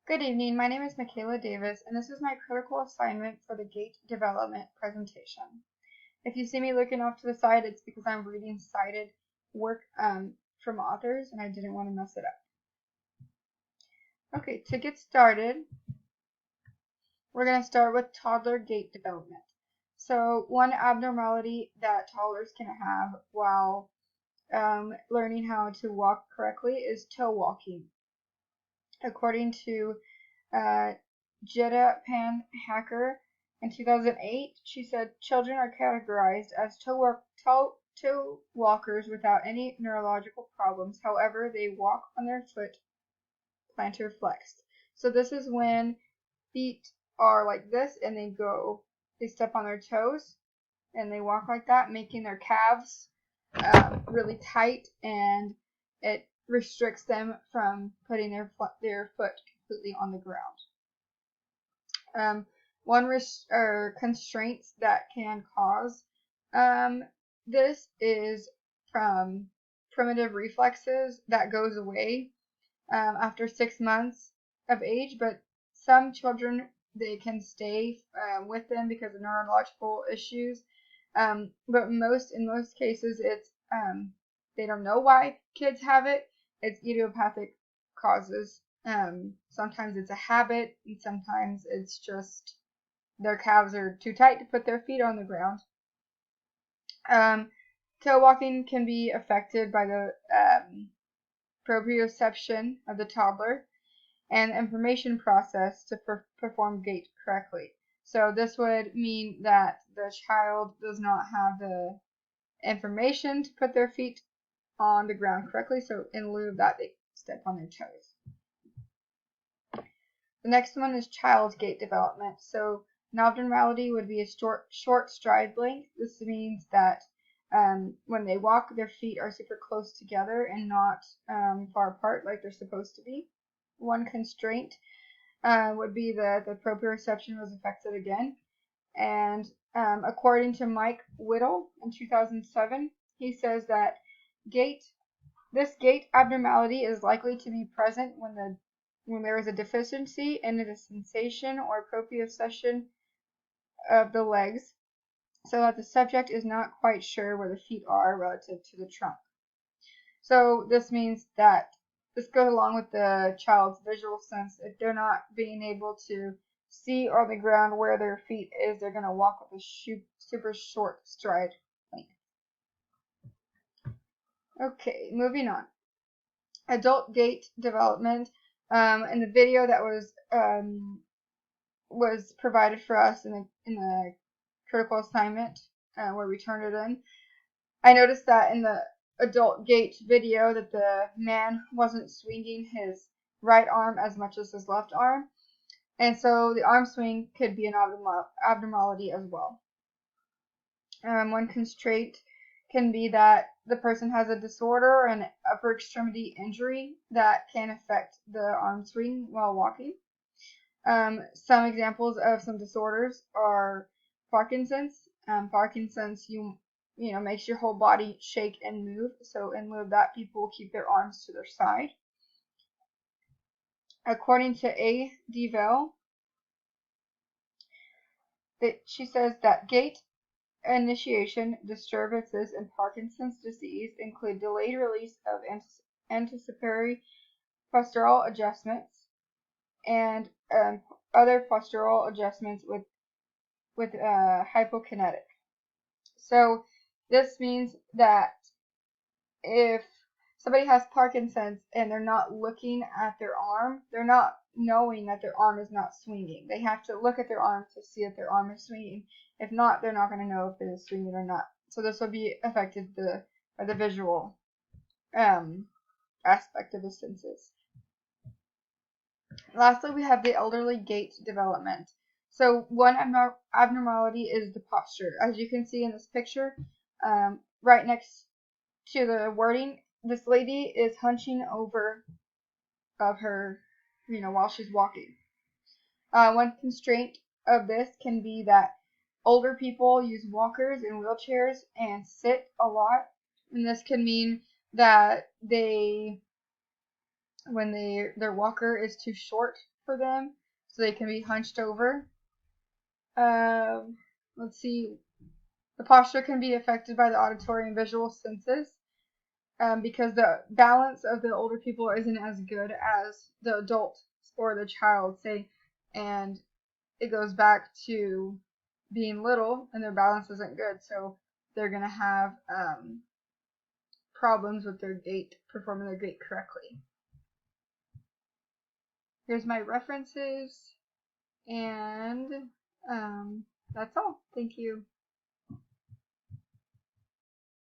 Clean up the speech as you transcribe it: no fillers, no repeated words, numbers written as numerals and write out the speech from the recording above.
Good evening, my name is Michaela Davis, and this is my critical assignment for the GATE development presentation. If you see me looking off to the side, it's because I'm reading cited work from authors, and I didn't want to mess it up. Okay, to get started, we're going to start with toddler gait development. So one abnormality that toddlers can have while learning how to walk correctly is toe walking. According to Jetta Pan-Hacker in 2008, she said children are categorized as toe walkers without any neurological problems. However, they walk on their foot plantar flexed. So this is when feet are like this and they step on their toes and they walk like that, making their calves really tight, and it restricts them from putting their foot completely on the ground. One constraints that can cause this is from primitive reflexes that goes away after 6 months of age, but some children, they can stay with them because of neurological issues. But in most cases, it's they don't know why kids have it. It's idiopathic causes. Sometimes it's a habit, and sometimes it's just their calves are too tight to put their feet on the ground. Toe walking can be affected by the proprioception of the toddler and information process to perform gait correctly. So this would mean that the child does not have the information to put their feet on the ground correctly, so in lieu of that, they step on their toes. The next one is child gait development. So an abnormality would be a short stride length. This means that when they walk, their feet are super close together and not far apart like they're supposed to be. One constraint would be that the proprioception was affected again. And according to Mike Whittle in 2007, he says that this gait abnormality is likely to be present when there is a deficiency in the sensation or proprioception of the legs, so that the subject is not quite sure where the feet are relative to the trunk. So this means that this goes along with the child's visual sense. If they're not being able to see on the ground where their feet is, they're going to walk with a super short stride length. Okay, moving on. Adult gait development. In the video that was provided for us in the critical assignment where we turned it in, I noticed that in the adult gait video that the man wasn't swinging his right arm as much as his left arm, and so the arm swing could be an abnormality as well. One constraint can be that the person has a disorder or an upper extremity injury that can affect the arm swing while walking. Some examples of some disorders are Parkinson's. Parkinson's, makes your whole body shake and move. So in lieu of that, people will keep their arms to their side. According to A. DeVille, she says that gait initiation disturbances in Parkinson's disease include delayed release of anticipatory postural adjustments and other postural adjustments with hypokinetic. So this means that if somebody has Parkinson's and they're not looking at their arm, they're not knowing that their arm is not swinging. They have to look at their arm to see that their arm is swinging. If not, they're not going to know if it is swinging or not. So this will be affected by the visual aspect of the senses. Lastly, we have the elderly gait development. So one abnormality is the posture. As you can see in this picture, right next to the wording, this lady is hunching over of her, while she's walking. One constraint of this can be that older people use walkers and wheelchairs and sit a lot, and this can mean that when their walker is too short for them, so they can be hunched over. Let's see. The posture can be affected by the auditory and visual senses, because the balance of the older people isn't as good as the adult or the child, say, and it goes back to being little and their balance isn't good, so they're going to have problems with their gait, performing their gait correctly. Here's my references, and that's all. Thank you.